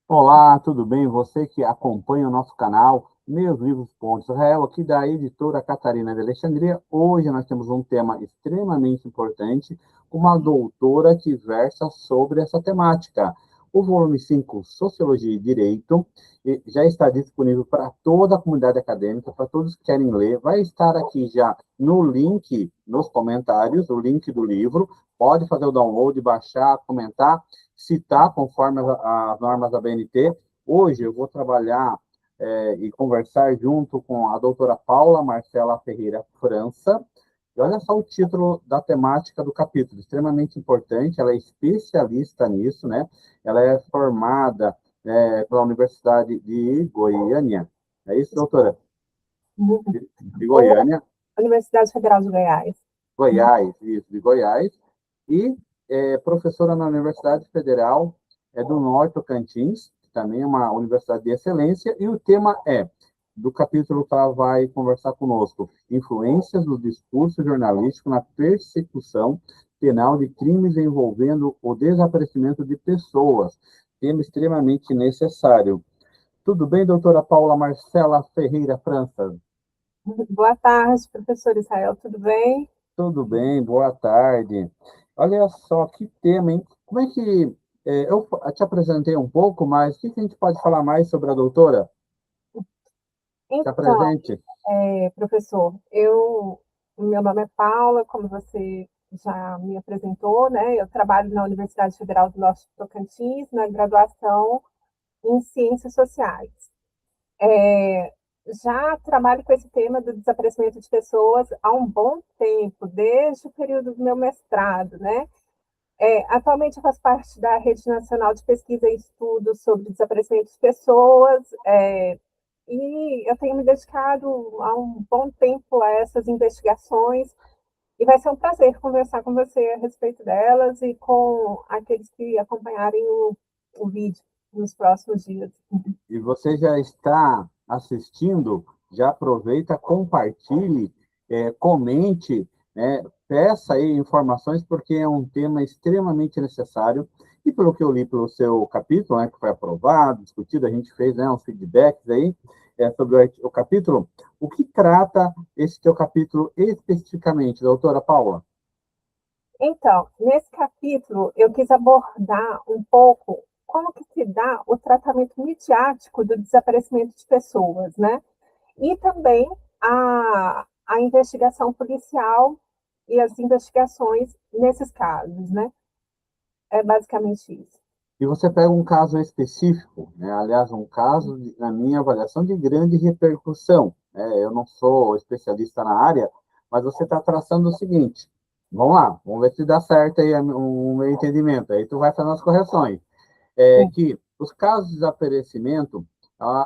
Olá, tudo bem? Você que acompanha o nosso canal, Meus Livros Israel, aqui da editora Catarina de Alexandria. Hoje nós temos um tema extremamente importante, uma doutora que versa sobre essa temática. O volume 5, Sociologia e Direito, já está disponível para toda a comunidade acadêmica, para todos que querem ler. Vai estar aqui já no link, nos comentários, o link do livro. Pode fazer o download, baixar, comentar, citar conforme as normas da BNT. Hoje eu vou trabalhar e conversar junto com a doutora Paula Marcela Ferreira França. E olha só o título da temática do capítulo, extremamente importante, ela é especialista nisso, né? Ela é formada pela Universidade de Goiânia. É isso, doutora? De Ou Goiânia, Universidade Federal de Goiás. Goiás, isso, de Goiás, e professora na Universidade Federal do Norte Tocantins, que também é uma universidade de excelência, e o tema do capítulo que ela vai conversar conosco, influências do discurso jornalístico na persecução penal de crimes envolvendo o desaparecimento de pessoas, tema extremamente necessário. Tudo bem, doutora Paula Marcela Ferreira França? Boa tarde, professor Israel, tudo bem? Tudo bem, boa tarde. Olha só que tema, hein? Como é que eu te apresentei um pouco, mas o que a gente pode falar mais sobre a doutora? Se Então, apresente. professor, meu nome é Paula, como você já me apresentou, né? Eu trabalho na Universidade Federal do Norte de Tocantins, na graduação em Ciências Sociais. Já trabalho com esse tema do desaparecimento de pessoas há um bom tempo, desde o período do meu mestrado, né? Atualmente eu faço parte da Rede Nacional de Pesquisa e Estudos sobre Desaparecimento de Pessoas, e eu tenho me dedicado há um bom tempo a essas investigações, e vai ser um prazer conversar com você a respeito delas e com aqueles que acompanharem o vídeo nos próximos dias. E você já está assistindo, já aproveita, compartilhe, comente, né, peça aí informações, porque é um tema extremamente necessário. E pelo que eu li pelo seu capítulo, né, que foi aprovado, discutido, a gente fez, né, uns feedbacks aí sobre o capítulo. O que trata esse teu capítulo especificamente, doutora Paula? Então, nesse capítulo, eu quis abordar um pouco como que se dá o tratamento midiático do desaparecimento de pessoas, né? E também a investigação policial e as investigações nesses casos, né? É basicamente isso. E você pega um caso específico, né? Aliás, um caso, na minha avaliação, de grande repercussão. Né? Eu não sou especialista na área, mas você está traçando o seguinte: vamos lá, vamos ver se dá certo aí o meu entendimento. Aí tu vai fazendo as correções. Que os casos de desaparecimento,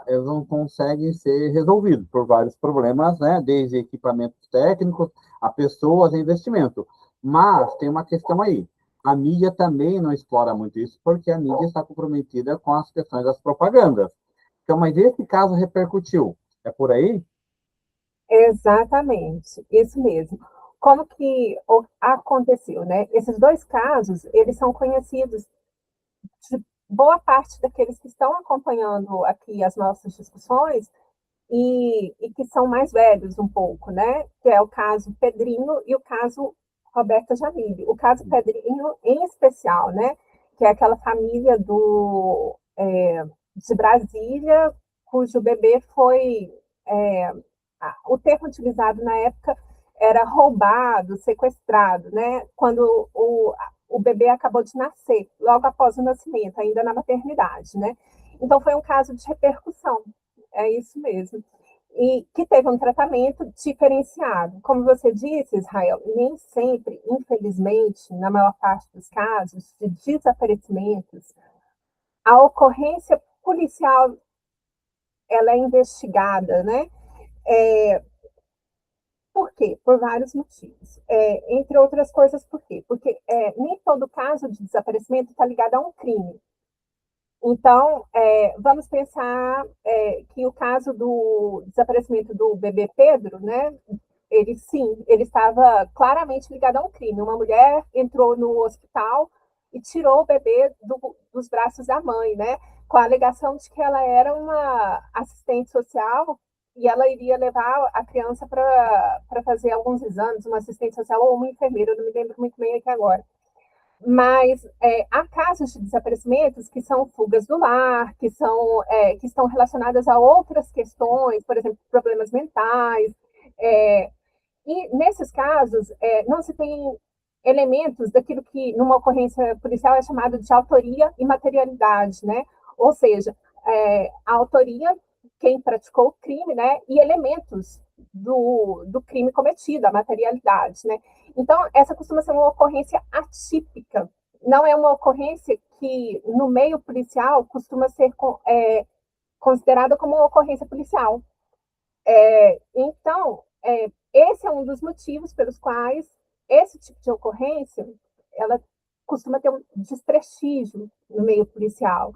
eles não conseguem ser resolvidos por vários problemas, né? Desde equipamentos técnicos a pessoas e investimento. Mas tem uma questão aí. A mídia também não explora muito isso, porque a mídia está comprometida com as questões das propagandas. Então, mas esse caso repercutiu. É por aí? Exatamente, isso mesmo. Como que aconteceu, né? Esses dois casos, eles são conhecidos de boa parte daqueles que estão acompanhando aqui as nossas discussões e que são mais velhos um pouco, né? Que é o caso Pedrinho e o caso Roberta Jamile. O caso Pedrinho, em especial, né? Que é aquela família de Brasília, cujo bebê foi. É, o termo utilizado na época era roubado, sequestrado, né? Quando o bebê acabou de nascer, logo após o nascimento, ainda na maternidade, né? Então foi um caso de repercussão, é isso mesmo. E que teve um tratamento diferenciado. Como você disse, Israel, nem sempre, infelizmente, na maior parte dos casos de desaparecimentos, a ocorrência policial ela é investigada, né? É, por quê? Por vários motivos. Entre outras coisas, por quê? Porque nem todo caso de desaparecimento está ligado a um crime. Então, vamos pensar que o caso do desaparecimento do bebê Pedro, né? Ele sim, ele estava claramente ligado a um crime. Uma mulher entrou no hospital e tirou o bebê dos braços da mãe, né? com a alegação de que ela era uma assistente social e ela iria levar a criança para fazer alguns exames, uma assistente social ou uma enfermeira, eu não me lembro muito bem aqui agora. Mas há casos de desaparecimentos que são fugas do lar, que estão relacionadas a outras questões, por exemplo, problemas mentais. E nesses casos, não se tem elementos daquilo que numa ocorrência policial é chamado de autoria e materialidade, né? Ou seja, a autoria, quem praticou o crime, né? E elementos do crime cometido, a materialidade, né? Então, essa costuma ser uma ocorrência atípica, não é uma ocorrência que, no meio policial, costuma ser considerada como uma ocorrência policial. Então, esse é um dos motivos pelos quais esse tipo de ocorrência, ela costuma ter um desprestígio no meio policial.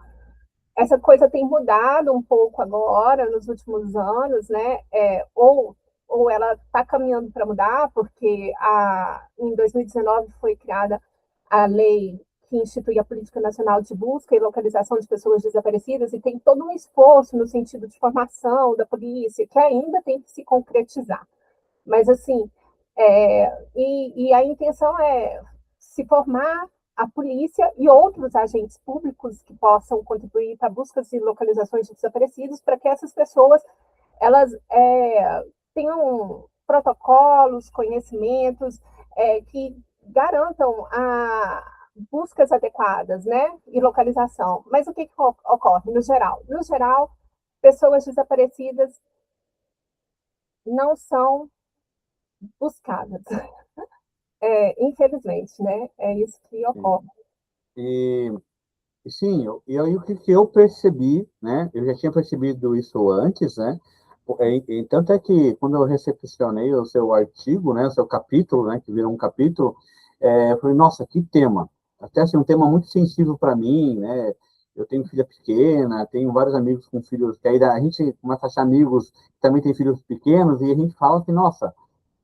Essa coisa tem mudado um pouco agora, nos últimos anos, né? Ou ela está caminhando para mudar, porque em 2019 foi criada a lei que institui a Política Nacional de Busca e Localização de Pessoas Desaparecidas, e tem todo um esforço no sentido de formação da polícia, que ainda tem que se concretizar. Mas, assim, e a intenção é se formar a polícia e outros agentes públicos que possam contribuir para buscas e localizações de desaparecidos, para que essas pessoas elas tenham protocolos, conhecimentos que garantam buscas adequadas, né, e localização. Mas o que ocorre no geral? No geral, pessoas desaparecidas não são buscadas. Infelizmente, né? É isso que ocorre. E, sim, e aí o que, que eu percebi, né? Eu já tinha percebido isso antes, né? Tanto é que quando eu recepcionei o seu artigo, né, o seu capítulo, né, que virou um capítulo, eu falei, nossa, que tema! Até assim, um tema muito sensível para mim, né? Eu tenho filha pequena, tenho vários amigos com filhos, que aí a gente começa a achar amigos que também têm filhos pequenos, e a gente fala assim, nossa,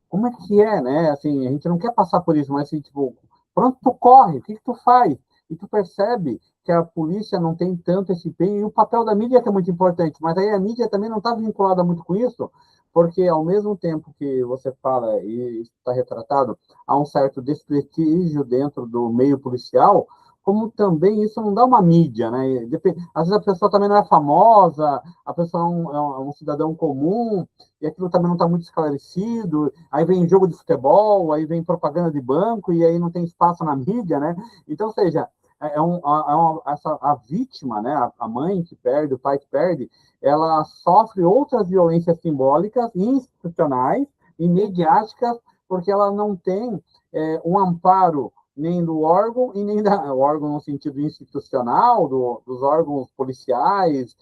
como é que é, né? Assim, a gente não quer passar por isso, mas assim, tipo, pronto, tu corre, o que que tu faz? E tu percebe que a polícia não tem tanto esse empenho, e o papel da mídia que é muito importante, mas aí a mídia também não está vinculada muito com isso, porque ao mesmo tempo que você fala, e está retratado, há um certo desprestígio dentro do meio policial, como também isso não dá uma mídia, né? Às vezes a pessoa também não é famosa, a pessoa é um cidadão comum, e aquilo também não está muito esclarecido, aí vem jogo de futebol, aí vem propaganda de banco, e aí não tem espaço na mídia, né? Então, ou seja, a vítima, né, a mãe que perde, o pai que perde, ela sofre outras violências simbólicas, institucionais e mediáticas, porque ela não tem um amparo nem do órgão, e nem da órgão no sentido institucional, dos órgãos policiais,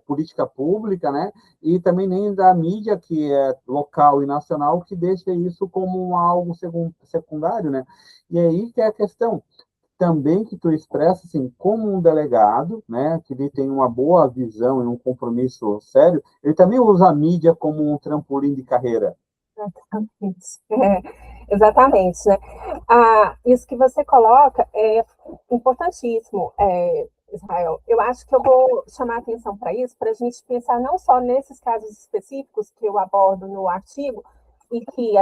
política pública, né? E também nem da mídia, que é local e nacional, que deixa isso como algo secundário, né? E aí que é a questão também que tu expressa, assim, como um delegado, né, que ele tem uma boa visão e um compromisso sério, ele também usa a mídia como um trampolim de carreira. Exatamente. Exatamente, né? Isso que você coloca é importantíssimo, Israel. Eu acho que eu vou chamar a atenção para isso, para a gente pensar não só nesses casos específicos que eu abordo no artigo, e que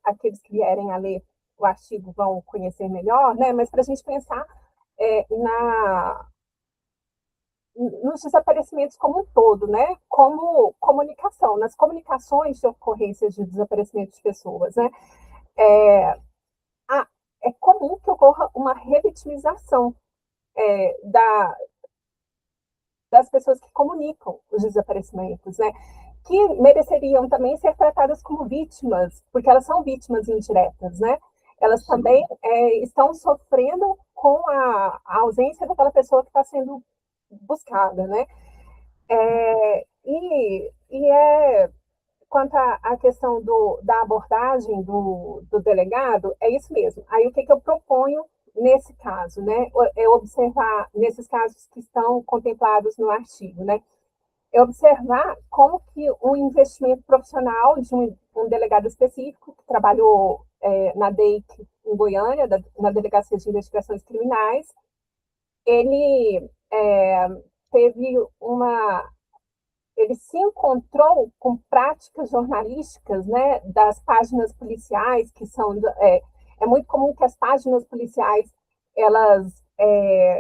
aqueles que vierem a ler o artigo vão conhecer melhor, né? Mas para a gente pensar na nos desaparecimentos como um todo, né? Como comunicação, nas comunicações de ocorrências de desaparecimento de pessoas, né? É, é comum que ocorra uma revitimização das pessoas que comunicam os desaparecimentos, né? Que mereceriam também ser tratadas como vítimas, porque elas são vítimas indiretas, né? Elas também estão sofrendo com a ausência daquela pessoa que está sendo buscada, né? Quanto à questão da abordagem do delegado, é isso mesmo. Aí o que eu proponho nesse caso, né? É observar, nesses casos que estão contemplados no artigo, né? É observar como que um investimento profissional de um delegado específico que trabalhou na DEIC em Goiânia, na Delegacia de Investigações Criminais, ele teve ele se encontrou com práticas jornalísticas, né, das páginas policiais, que são é muito comum que as páginas policiais elas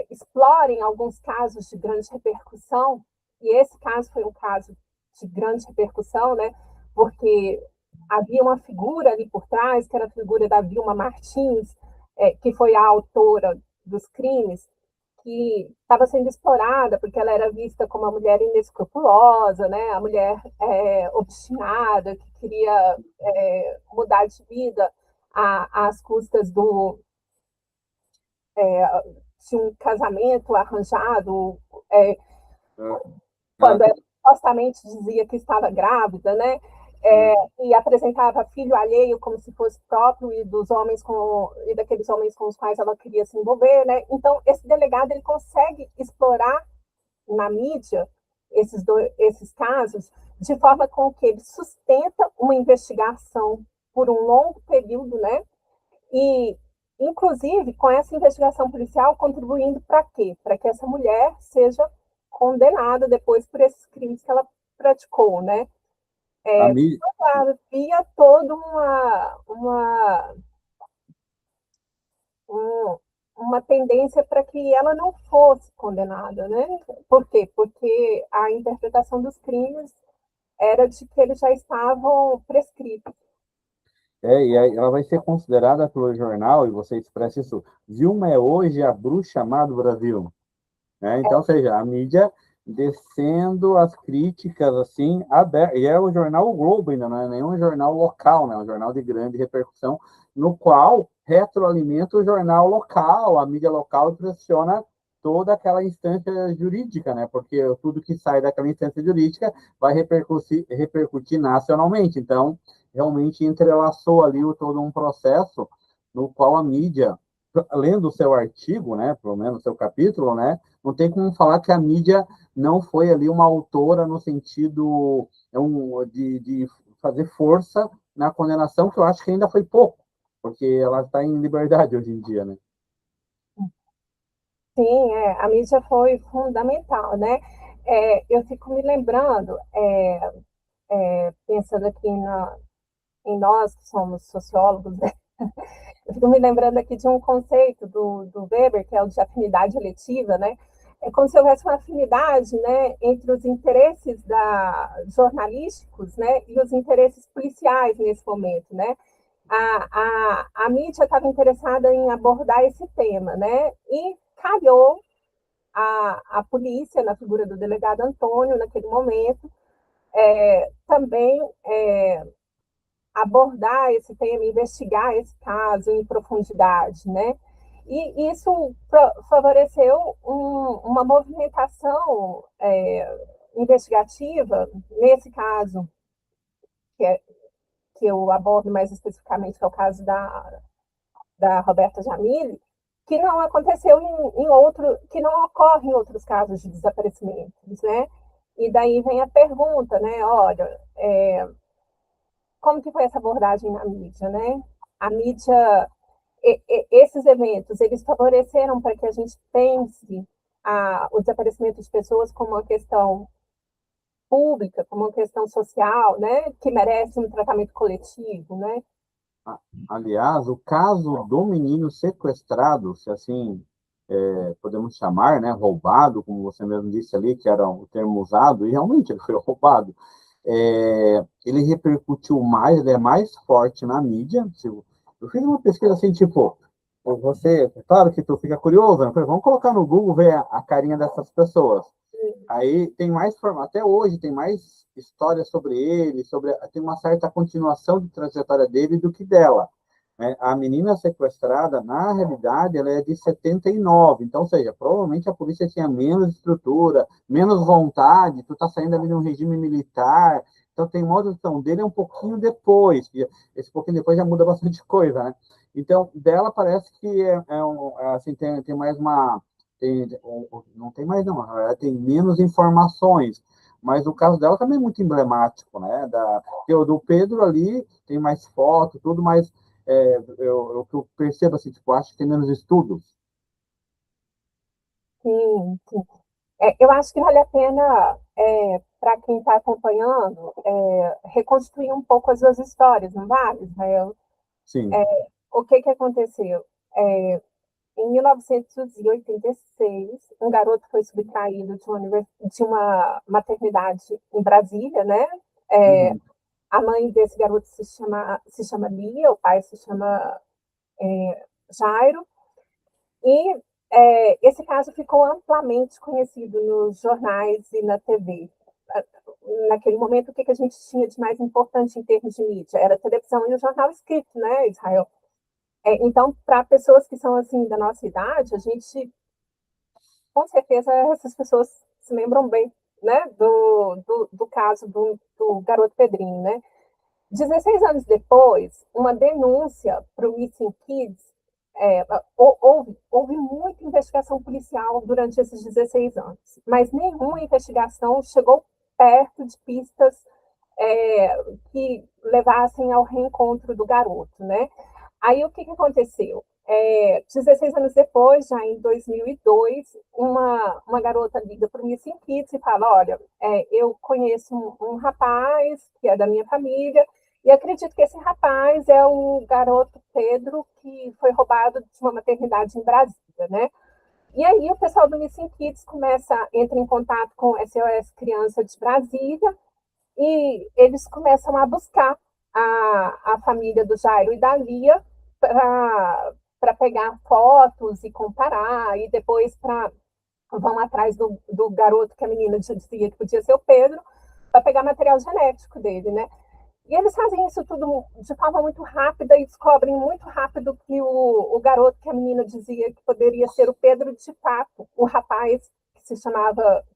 explorem alguns casos de grande repercussão, e esse caso foi um caso de grande repercussão, né, porque havia uma figura ali por trás, que era a figura da Vilma Martins, que foi a autora dos crimes, que estava sendo explorada porque ela era vista como uma mulher inescrupulosa, né? A mulher obstinada, que queria mudar de vida às custas de um casamento arranjado, quando ela supostamente dizia que estava grávida, né? E apresentava filho alheio como se fosse próprio e daqueles homens com os quais ela queria se envolver, né? Então esse delegado ele consegue explorar na mídia esses casos de forma com que ele sustenta uma investigação por um longo período, né? E inclusive com essa investigação policial contribuindo para quê? Para que essa mulher seja condenada depois por esses crimes que ela praticou, né? Havia toda uma tendência para que ela não fosse condenada, né? Por quê? Porque a interpretação dos crimes era de que eles já estavam prescritos. E aí ela vai ser considerada pelo jornal, e você expressa isso, Vilma é hoje a bruxa má do Brasil. Né? Então, ou seja, a mídia descendo as críticas, assim, aberto, e é o jornal o Globo ainda, não é nenhum jornal local, né? Um jornal de grande repercussão, no qual retroalimenta o jornal local, a mídia local pressiona toda aquela instância jurídica, né? Porque tudo que sai daquela instância jurídica vai repercutir nacionalmente. Então, realmente entrelaçou ali todo um processo no qual a mídia, lendo o seu artigo, né, pelo menos o seu capítulo, né, não tem como falar que a mídia não foi ali uma autora no sentido de fazer força na condenação, que eu acho que ainda foi pouco, porque ela está em liberdade hoje em dia, né? Sim, a mídia foi fundamental, né? Eu fico me lembrando, pensando aqui em nós que somos sociólogos, né? Eu fico me lembrando aqui de um conceito do Weber, que é o de afinidade eletiva, né? É como se houvesse uma afinidade, né, entre os interesses jornalísticos, né, e os interesses policiais nesse momento, né? A mídia estava interessada em abordar esse tema, né? E calhou a polícia, na figura do delegado Antônio, naquele momento, também abordar esse tema, investigar esse caso em profundidade, né? E isso favoreceu uma movimentação investigativa, nesse caso, que eu abordo mais especificamente, que é o caso da Roberta Jamile, que não aconteceu que não ocorre em outros casos de desaparecimentos, né? E daí vem a pergunta, né? Olha, como que foi essa abordagem na mídia, né? A mídia, esses eventos, eles favoreceram para que a gente pense o desaparecimento de pessoas como uma questão pública, como uma questão social, né? Que merece um tratamento coletivo, né? Aliás, o caso do menino sequestrado, se assim podemos chamar, né, roubado, como você mesmo disse ali, que era o termo usado, e realmente ele foi roubado, ele repercutiu mais, ele é mais forte na mídia. Eu fiz uma pesquisa assim, tipo, você, claro que tu fica curioso, né? Vamos colocar no Google, ver a carinha dessas pessoas. Aí tem mais até hoje tem mais histórias sobre ele, tem uma certa continuação de trajetória dele do que dela. Né? A menina sequestrada, na realidade, ela é de 79, então, ou seja, provavelmente a polícia tinha menos estrutura, menos vontade, tu tá saindo ali de um regime militar, então tem uma outra questão dele é um pouquinho depois, esse pouquinho depois já muda bastante coisa, né? Então, dela parece que assim, tem mais uma não tem mais, não, na verdade, tem menos informações. Mas o caso dela também é muito emblemático, né? O do Pedro ali tem mais foto, tudo, mas eu percebo assim, tipo, acho que tem menos estudos. Sim, sim. Eu acho que vale a pena, para quem está acompanhando, reconstruir um pouco as duas histórias, não vale, Israel? Sim. O que aconteceu? É, Em 1986, um garoto foi subtraído de uma maternidade em Brasília, né? É, Uhum. a mãe desse garoto se chama Lia, o pai se chama Jairo, e esse caso ficou amplamente conhecido nos jornais e na TV. Naquele momento, o que a gente tinha de mais importante em termos de mídia? Era a televisão e o jornal escrito, né, Israel? Então, para pessoas que são assim da nossa idade, a gente, com certeza, essas pessoas se lembram bem, né, do caso do garoto Pedrinho, né? 16 anos depois, uma denúncia para o Missing Kids, houve muita investigação policial durante esses 16 anos, mas nenhuma investigação chegou perto de pistas que levassem ao reencontro do garoto, né? Aí o que aconteceu? 16 anos depois, já em 2002, uma garota liga para o Missing Kids e fala: Olha, eu conheço um rapaz que é da minha família e acredito que esse rapaz é o garoto Pedro que foi roubado de uma maternidade em Brasília, né? E aí o pessoal do Missing Kids entra em contato com o SOS Criança de Brasília e eles começam a buscar a família do Jairo e da Lia para pegar fotos e comparar, e depois vão atrás do garoto que a menina dizia que podia ser o Pedro, para pegar material genético dele, né? E eles fazem isso tudo de forma muito rápida e descobrem muito rápido que o garoto que a menina dizia que poderia ser o Pedro, de fato, o rapaz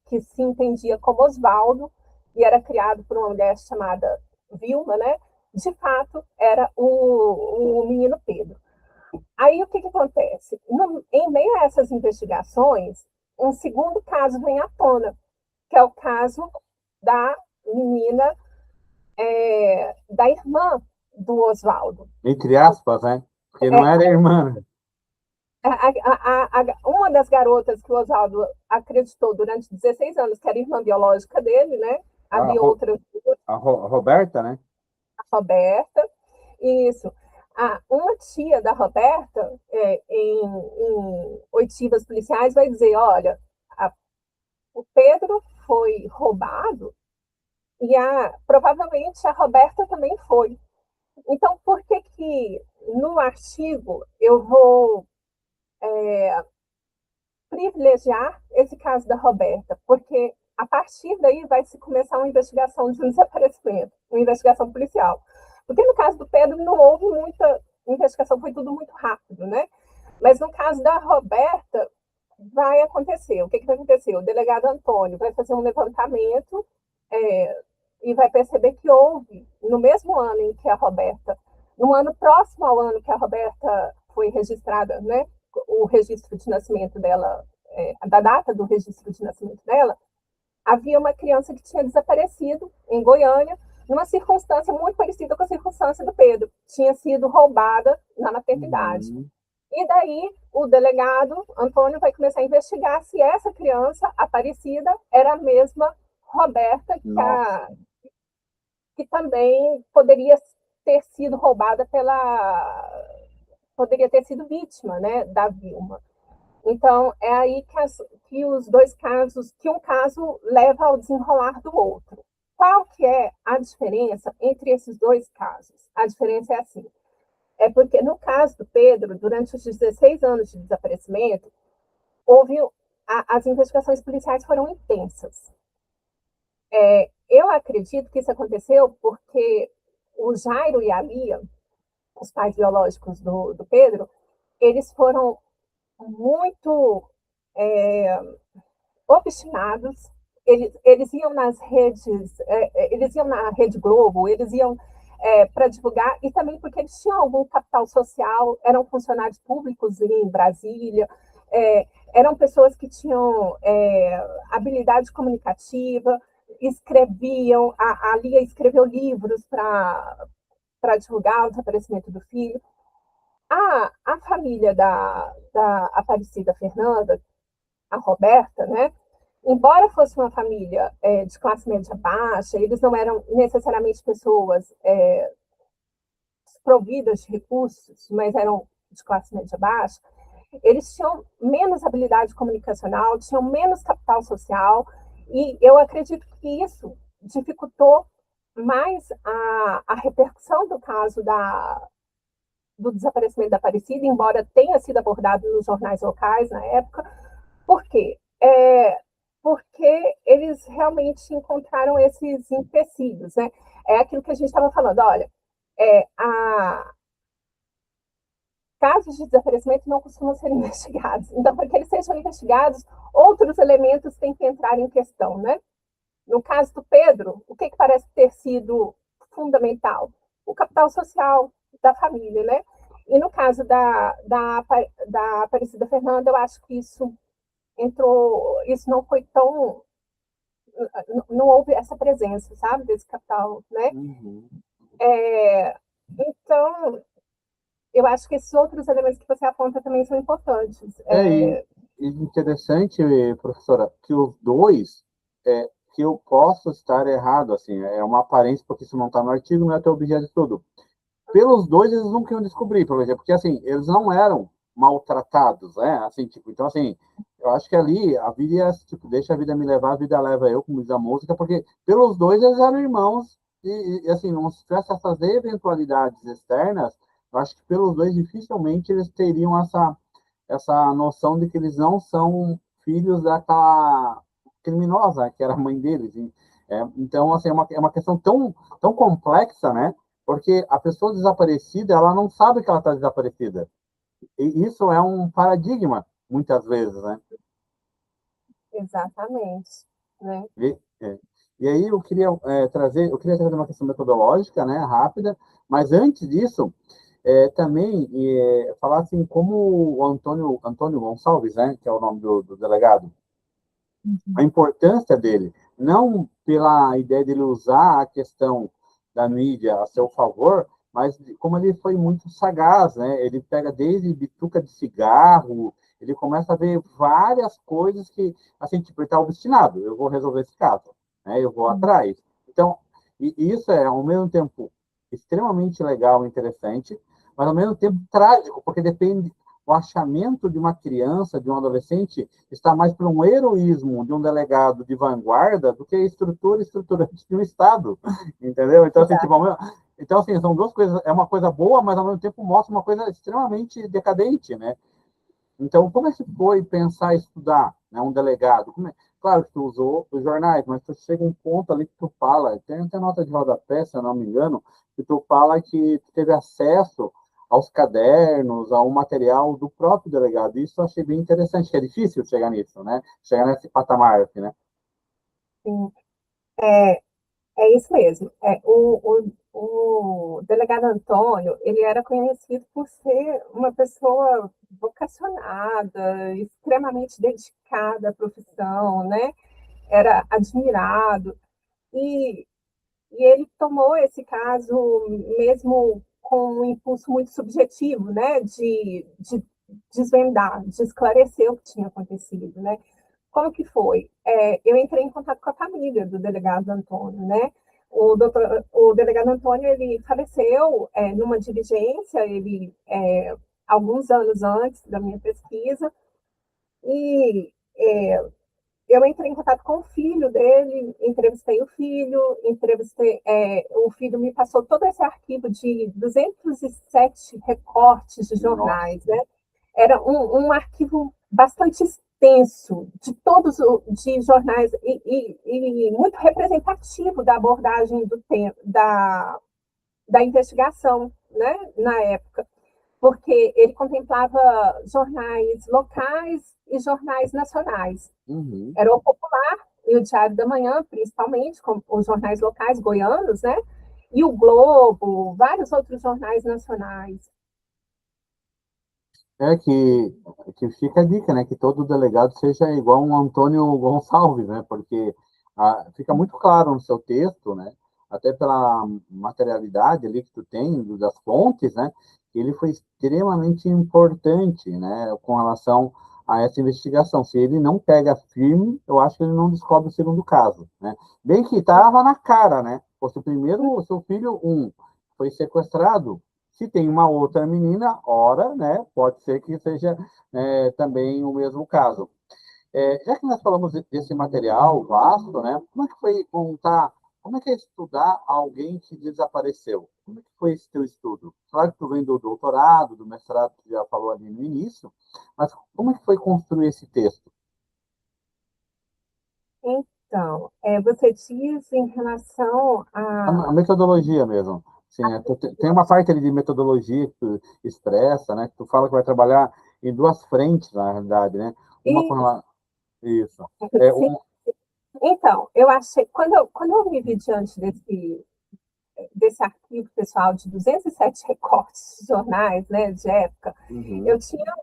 que se entendia como Osvaldo, e era criado por uma mulher chamada Vilma, né? De fato, era o menino Pedro. Aí o que acontece? Em meio a essas investigações, um segundo caso vem à tona, que é o caso da menina, da irmã do Oswaldo. Entre aspas, né? Porque não era irmã. Uma das garotas que o Oswaldo acreditou durante 16 anos que era irmã biológica dele, né? A, Havia Ro- outras, a Roberta, né? a Roberta, isso. Uma tia da Roberta, em oitivas policiais, vai dizer: olha, o Pedro foi roubado e provavelmente a Roberta também foi. Então, por que que no artigo eu vou privilegiar esse caso da Roberta? Porque a partir daí vai se começar uma investigação de um desaparecimento, uma investigação policial. Porque no caso do Pedro não houve muita investigação, foi tudo muito rápido, né? Mas no caso da Roberta, vai acontecer. O que vai acontecer? O delegado Antônio vai fazer um levantamento e vai perceber que houve, no mesmo ano em que a Roberta, no ano próximo ao ano que a Roberta foi registrada, né, o registro de nascimento dela, da data do registro de nascimento dela, havia uma criança que tinha desaparecido em Goiânia, numa circunstância muito parecida com a circunstância do Pedro. Tinha sido roubada na maternidade. Uhum. E daí o delegado Antônio vai começar a investigar se essa criança aparecida era a mesma Roberta Nossa. que também poderia ter sido roubada poderia ter sido vítima, né, da Vilma. Então é aí que os dois casos, que um caso leva ao desenrolar do outro. Qual que é a diferença entre esses dois casos? A diferença é assim: é porque no caso do Pedro, durante os 16 anos de desaparecimento, houve as investigações policiais foram intensas. Eu acredito que isso aconteceu porque o Jairo e a Lia, os pais biológicos do Pedro, eles foram muito obstinados. Eles iam nas redes, eles iam na Rede Globo, eles iam para divulgar, e também porque eles tinham algum capital social, eram funcionários públicos em Brasília, eram pessoas que tinham habilidade comunicativa, escreviam, a Lia escreveu livros para divulgar o desaparecimento do filho. A família da Aparecida Fernanda, a Roberta, né, embora fosse uma família de classe média baixa, eles não eram necessariamente pessoas desprovidas de recursos, mas eram de classe média baixa, eles tinham menos habilidade comunicacional, tinham menos capital social, e eu acredito que isso dificultou mais a repercussão do caso do desaparecimento da Aparecida, embora tenha sido abordado nos jornais locais na época. Por quê? Porque eles realmente encontraram esses empecilhos, né? É aquilo que a gente estava falando, olha, casos de desaparecimento não costumam ser investigados. Então, para que eles sejam investigados, outros elementos têm que entrar em questão, né? No caso do Pedro, o que parece ter sido fundamental? O capital social da família, né? E no caso da Aparecida Fernanda, eu acho que isso não foi tão, não houve essa presença, sabe, desse capital, né? Uhum. Então, eu acho que esses outros elementos que você aponta também são importantes. E interessante, professora, que os dois, que eu posso estar errado, assim, é uma aparência, porque isso não está no artigo, não é até objeto de estudo. Pelos dois, eles nunca iam descobrir, por exemplo, porque, assim, eles não eram maltratados, né? Assim, tipo, então, assim, eu acho que ali a vida ia, tipo, deixa a vida me levar, a vida leva eu, como diz a música, porque pelos dois eles eram irmãos, assim, não se tivesse essas eventualidades externas, eu acho que pelos dois dificilmente eles teriam essa noção de que eles não são filhos daquela criminosa que era a mãe deles. Então, assim, é uma questão tão complexa, né? Porque a pessoa desaparecida, ela não sabe que ela está desaparecida. E isso é um paradigma, muitas vezes, né? Exatamente, né? E aí eu queria trazer uma questão metodológica, né, rápida, mas antes disso, também falar assim, como o Antônio Gonçalves, né, que é o nome do delegado, a importância dele, não pela ideia dele usar a questão da mídia a seu favor, mas como ele foi muito sagaz, né? Ele pega desde bituca de cigarro, ele começa a ver várias coisas que, assim, tipo, ele está obstinado, eu vou resolver esse caso, né? Eu vou atrás. Então, e isso é, ao mesmo tempo, extremamente legal e interessante, mas ao mesmo tempo trágico, porque depende, o achamento de uma criança, de um adolescente, está mais para um heroísmo de um delegado de vanguarda do que a estrutura estruturante de um Estado, entendeu? Então, assim, tipo, então, assim, são duas coisas, é uma coisa boa, mas ao mesmo tempo mostra uma coisa extremamente decadente, né? Então, como é que foi pensar e estudar, né, um delegado? Claro que tu usou os jornais, mas tu chega um ponto ali que tu fala, tem até nota de rodapé, se eu não me engano, que tu fala que tu teve acesso aos cadernos, ao material do próprio delegado. Isso eu achei bem interessante, que é difícil chegar nisso, né? Chegar nesse patamar, assim, né? Sim. É, é isso mesmo. O delegado Antônio, ele era conhecido por ser uma pessoa vocacionada, extremamente dedicada à profissão, né? Era admirado. E, e ele tomou esse caso mesmo com um impulso muito subjetivo, né? De desvendar, de esclarecer o que tinha acontecido, né? Como que foi? Eu entrei em contato com a família do delegado Antônio, né? O delegado Antônio, ele faleceu numa diligência, alguns anos antes da minha pesquisa, e eu entrei em contato com o filho dele, entrevistei o filho, o filho me passou todo esse arquivo de 207 recortes de Nossa. jornais, né? Era um arquivo bastante extenso de todos de jornais e muito representativo da abordagem do tempo, da investigação, né, na época, porque ele contemplava jornais locais e jornais nacionais. Uhum. Era o Popular e o Diário da Manhã, principalmente, com os jornais locais goianos, né? E o Globo, vários outros jornais nacionais. Que fica a dica, né? Que todo delegado seja igual um Antônio Gonçalves, né? Porque fica muito claro no seu texto, né? Até pela materialidade ali que tu tem das fontes, né? Que ele foi extremamente importante, né? Com relação a essa investigação. Se ele não pega firme, eu acho que ele não descobre o segundo caso, né? Bem que estava na cara, né? Se primeiro o seu filho, foi sequestrado, se tem uma outra menina, ora, né? Pode ser que seja também o mesmo caso. Já que nós falamos desse material vasto, né? Como é que foi montar, como é que é estudar alguém que desapareceu? Como é que foi esse teu estudo? Claro que tu vem do doutorado, do mestrado, que já falou ali no início, mas como é que foi construir esse texto? Então, você diz em relação A a... metodologia mesmo. Sim, tem uma parte ali de metodologia que tu expressa, né? Que tu fala que vai trabalhar em duas frentes, na realidade, né? Uma com Isso, relação... Isso. É, sim. Então, eu achei, quando eu me vi diante desse arquivo pessoal de 207 recortes de jornais, né, de época, uhum, eu tinha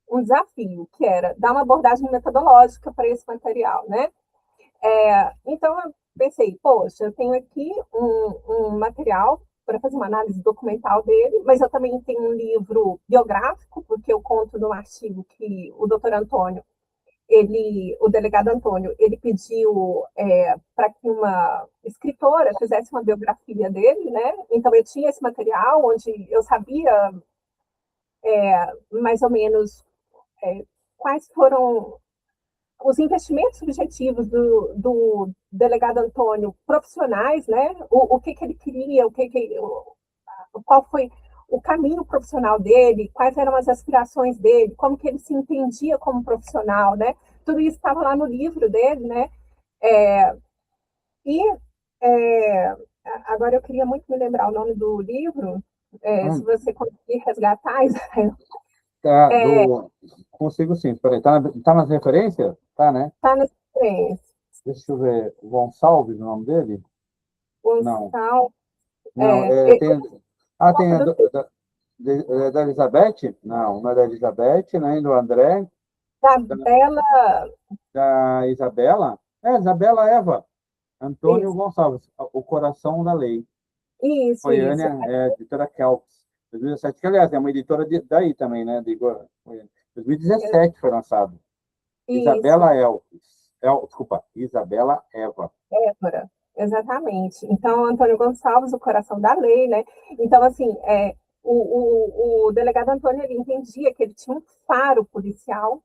um desafio, que era dar uma abordagem metodológica para esse material, né? Então, eu pensei, poxa, eu tenho aqui um material para fazer uma análise documental dele, mas eu também tenho um livro biográfico, porque eu conto num artigo que o doutor Antônio, o delegado Antônio, ele pediu para que uma escritora fizesse uma biografia dele, né? Então, eu tinha esse material onde eu sabia mais ou menos quais foram os investimentos objetivos do delegado Antônio profissionais, né? O que ele queria, qual foi o caminho profissional dele, quais eram as aspirações dele, como que ele se entendia como profissional, né? Tudo isso estava lá no livro dele, né? É, e é, agora eu queria muito me lembrar o nome do livro, se uhum. você conseguir resgatar, Tá, consigo sim. Peraí, tá nas referências? Tá, né? está na experiência. Deixa eu ver. Gonçalves, o nome dele? Não. Gonçalo, Não, tem a do da Elizabeth? Não, não é da Elizabeth, nem do André, da, Isabela, da Isabela. Isabela Eva, Antônio isso, Gonçalves, O Coração da Lei. isso. Goiânia, editora Kelps, 2017, que aliás é uma editora daí também, né? 2017 foi lançado. Isso, Isabela desculpa, Isabela Eva. Évora, exatamente. Então, Antônio Gonçalves, o coração da lei, né? Então, assim, o delegado Antônio, ele entendia que ele tinha um faro policial,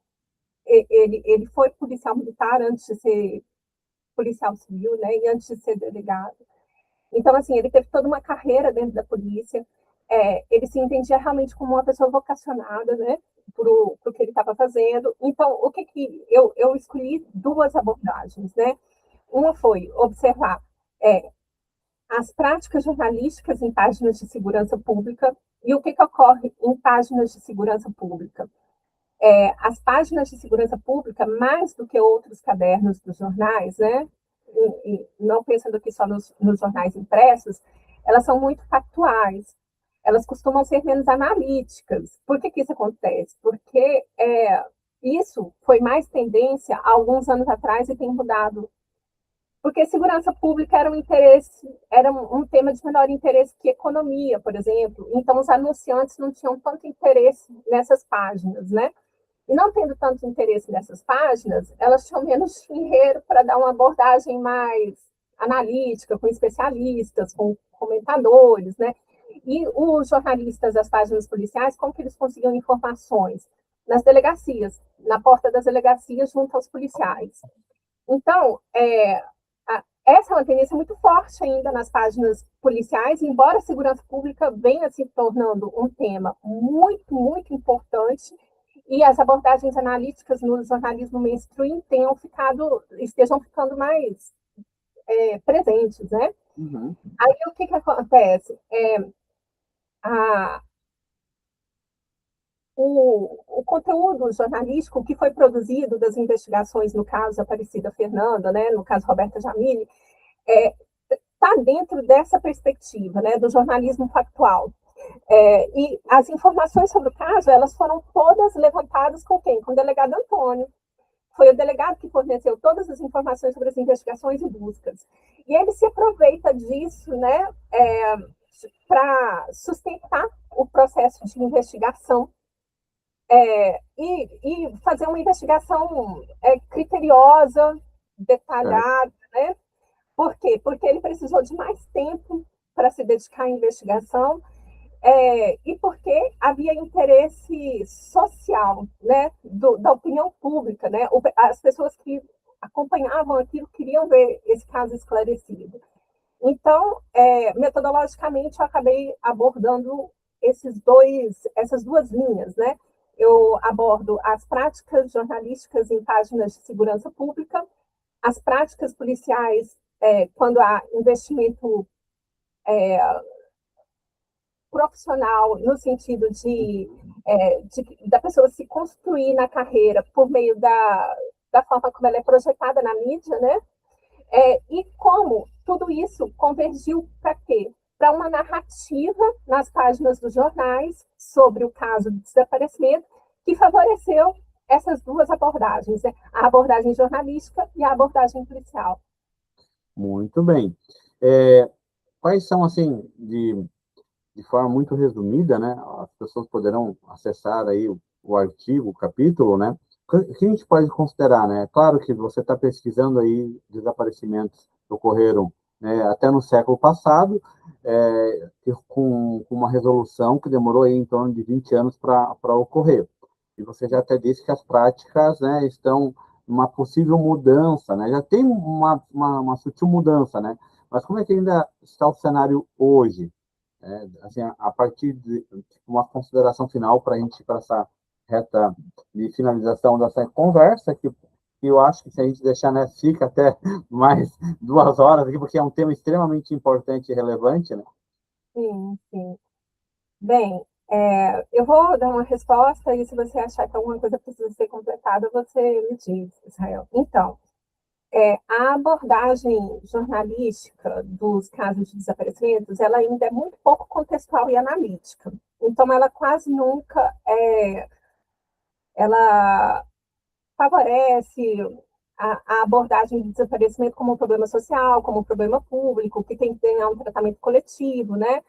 ele foi policial militar antes de ser policial civil, né? E antes de ser delegado. Então, assim, ele teve toda uma carreira dentro da polícia, ele se entendia realmente como uma pessoa vocacionada, né? Para o que ele estava fazendo. Então, o que eu escolhi duas abordagens, né? Uma foi observar é, as práticas jornalísticas em páginas de segurança pública e o que ocorre em páginas de segurança pública. As páginas de segurança pública, mais do que outros cadernos dos jornais, né? E não pensando aqui só nos jornais impressos, elas são muito factuais. Elas costumam ser menos analíticas. Por que isso acontece? Porque isso foi mais tendência há alguns anos atrás e tem mudado, porque segurança pública era um tema de menor interesse que economia, por exemplo. Então, os anunciantes não tinham tanto interesse nessas páginas, né? E não tendo tanto interesse nessas páginas, elas tinham menos dinheiro para dar uma abordagem mais analítica, com especialistas, com comentadores, né? E os jornalistas das páginas policiais, como que eles conseguiam informações? Nas delegacias, na porta das delegacias, junto aos policiais. Então, essa é uma tendência muito forte ainda nas páginas policiais, embora a segurança pública venha se tornando um tema muito, muito importante e as abordagens analíticas no jornalismo mainstream estejam ficando mais presentes, né? Uhum. Aí o que acontece? A, o conteúdo jornalístico que foi produzido das investigações, no caso Aparecida Fernanda, né, no caso Roberta Jamile, está dentro dessa perspectiva, né, do jornalismo factual. E as informações sobre o caso, elas foram todas levantadas com quem? Com o delegado Antônio. Foi o delegado que forneceu todas as informações sobre as investigações e buscas. E ele se aproveita disso, né, para sustentar o processo de investigação. e fazer uma investigação criteriosa, certo. detalhada, né? Por quê? Porque ele precisou de mais tempo para se dedicar à investigação, e porque havia interesse social, né, da opinião pública, né? As pessoas que acompanhavam aquilo queriam ver esse caso esclarecido. Então, metodologicamente, eu acabei abordando essas duas linhas, né? Eu abordo as práticas jornalísticas em páginas de segurança pública, as práticas policiais quando há investimento profissional no sentido da pessoa se construir na carreira por meio da forma como ela é projetada na mídia, né? E como tudo isso convergiu para quê? Para uma narrativa nas páginas dos jornais sobre o caso de desaparecimento que favoreceu essas duas abordagens, né? A abordagem jornalística e a abordagem policial. Muito bem. É, quais são, assim, de forma muito resumida, né? As pessoas poderão acessar aí o artigo, o capítulo, né? O que a gente pode considerar, né? Claro que você está pesquisando aí desaparecimentos que ocorreram, né, até no século passado, com uma resolução que demorou aí em torno de 20 anos para ocorrer. E você já até disse que as práticas, né, estão numa possível mudança, né? Já tem uma sutil mudança, né? Mas como é que ainda está o cenário hoje? Assim, a partir de uma consideração final para a gente ir para essa reta de finalização dessa conversa, que eu acho que se a gente deixar, né, fica até mais 2 horas aqui, porque é um tema extremamente importante e relevante, né? Sim, sim. Bem, eu vou dar uma resposta e se você achar que alguma coisa precisa ser completada, você me diz, Israel. Então, a abordagem jornalística dos casos de desaparecimentos, ela ainda é muito pouco contextual e analítica. Então, ela quase nunca ela favorece a abordagem de desaparecimento como um problema social, como um problema público, que tem que ganhar um tratamento coletivo, né?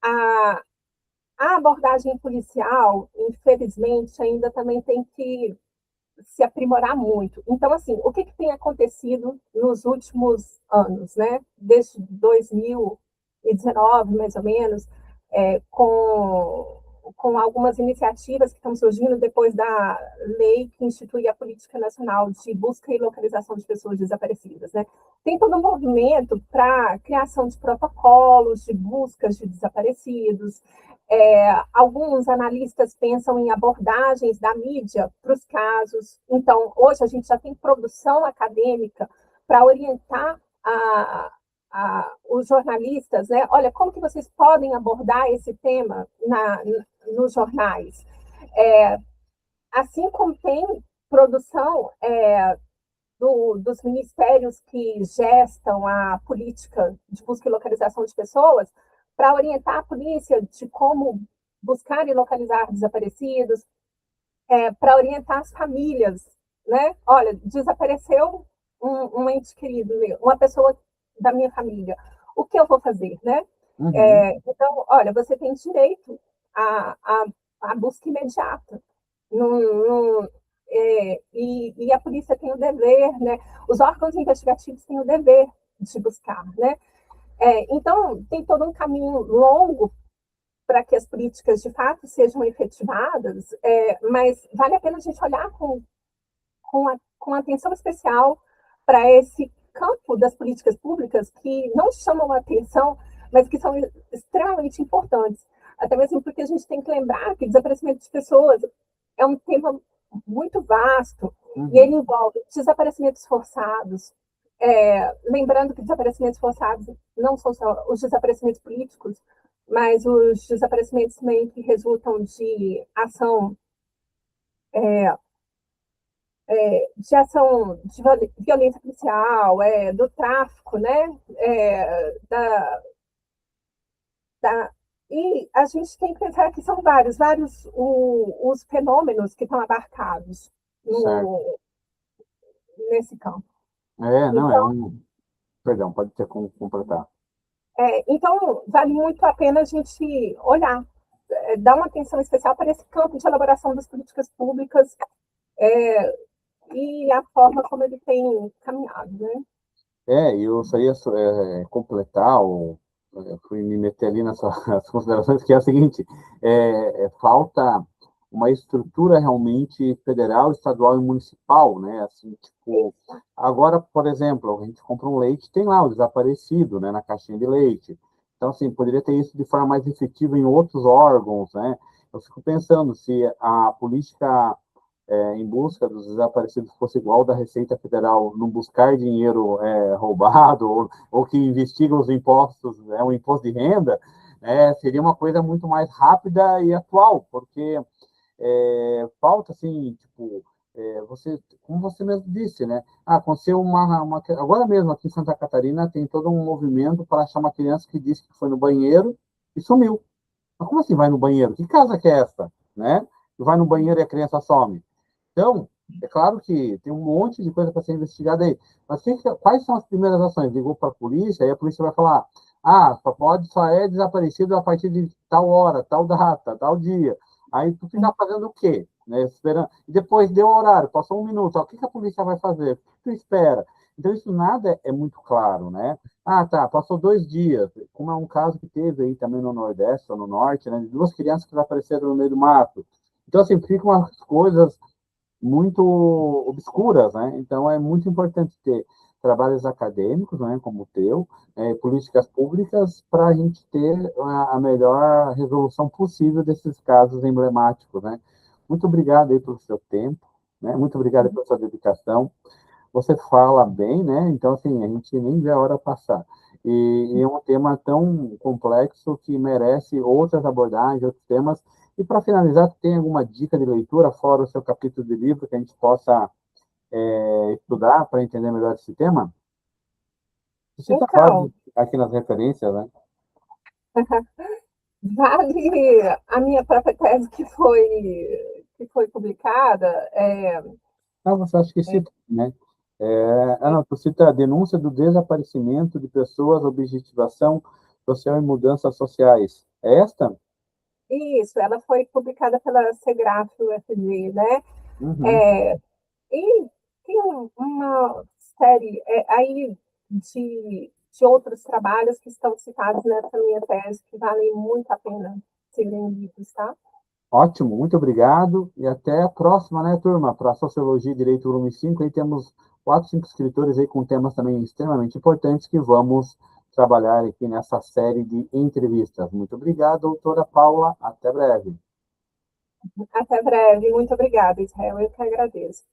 A, a abordagem policial, infelizmente, ainda também tem que se aprimorar muito. Então, assim, o que tem acontecido nos últimos anos, né? Desde 2019, mais ou menos, com algumas iniciativas que estão surgindo depois da lei que institui a Política Nacional de Busca e Localização de Pessoas Desaparecidas, né? Tem todo um movimento para a criação de protocolos de buscas de desaparecidos. Alguns analistas pensam em abordagens da mídia para os casos. Então, hoje a gente já tem produção acadêmica para orientar os jornalistas, né? Olha, como que vocês podem abordar esse tema nos jornais? Assim como tem produção dos ministérios que gestam a política de busca e localização de pessoas, para orientar a polícia de como buscar e localizar desaparecidos, para orientar as famílias, né? Olha, desapareceu um ente querido meu, uma pessoa da minha família. O que eu vou fazer, né? Uhum, Então, olha, você tem direito à busca imediata. E a polícia tem o dever, né? Os órgãos investigativos têm o dever de buscar, né? Então, tem todo um caminho longo para que as políticas de fato sejam efetivadas, mas vale a pena a gente olhar com atenção especial para esse campo das políticas públicas que não chamam a atenção, mas que são extremamente importantes. Até mesmo porque a gente tem que lembrar que desaparecimento de pessoas é um tema muito vasto e uhum. ele envolve desaparecimentos forçados. Lembrando que desaparecimentos forçados não são só os desaparecimentos políticos, mas os desaparecimentos também que resultam de ação de violência policial, do tráfico, né? Da, e a gente tem que pensar que são vários os fenômenos que estão abarcados Certo. no, nesse campo. Não, é Então, um... Perdão, pode completar. então, vale muito a pena a gente olhar. dar uma atenção especial para esse campo de elaboração das políticas públicas e a forma como ele tem caminhado, né? Eu só ia completar, fui me meter ali nas suas considerações, que é o seguinte, falta uma estrutura realmente federal, estadual e municipal, né? Assim, tipo, agora, por exemplo, a gente compra um leite, tem lá o desaparecido, né, na caixinha de leite. Então, assim, poderia ter isso de forma mais efetiva em outros órgãos, né? Eu fico pensando se a política em busca dos desaparecidos fosse igual da Receita Federal, não buscar dinheiro roubado ou que investiga os impostos, o imposto de renda, seria uma coisa muito mais rápida e atual, porque falta, assim, tipo, como você mesmo disse, né? Aconteceu agora mesmo aqui em Santa Catarina tem todo um movimento para achar uma criança que disse que foi no banheiro e sumiu. Mas como assim vai no banheiro? Que casa que é essa, né? Vai no banheiro e a criança some. Então, é claro que tem um monte de coisa para ser investigada aí. Mas quais são as primeiras ações? Ligou para a polícia, aí a polícia vai falar: só é desaparecido a partir de tal hora, tal data, tal dia. Aí tu fica fazendo o quê? Né? Esperando. E depois deu o horário, passou um minuto. O que a polícia vai fazer? O que tu espera? Então, isso nada é muito claro, né? Tá, passou 2 dias, como é um caso que teve aí também no Nordeste ou no Norte, né? De duas crianças que desapareceram no meio do mato. Então, assim, ficam as coisas muito obscuras, né? Então é muito importante ter trabalhos acadêmicos, né, como o teu, políticas públicas para a gente ter a melhor resolução possível desses casos emblemáticos, né? Muito obrigado aí pelo seu tempo, né? Muito obrigado pela sua dedicação. Você fala bem, né? Então assim a gente nem vê a hora passar. E é um tema tão complexo que merece outras abordagens, outros temas. E para finalizar, tem alguma dica de leitura, fora o seu capítulo de livro, que a gente possa estudar para entender melhor esse tema? Você está Então, aqui nas referências, né? vale a minha própria tese que foi publicada. Você acha que cita, né? Não, tu cita a denúncia do desaparecimento de pessoas, objetivação social e mudanças sociais. É esta? Isso, ela foi publicada pela Segraf UFG, né? Uhum. É, e tem uma série aí de outros trabalhos que estão citados nessa minha tese, que valem muito a pena serem lidos, tá? Ótimo, muito obrigado e até a próxima, né, turma? Para Sociologia e Direito Volume 5, aí temos 4, 5 escritores aí com temas também extremamente importantes que vamos trabalhar aqui nessa série de entrevistas. Muito obrigado, doutora Paula. Até breve. Até breve. Muito obrigada, Israel. Eu que agradeço.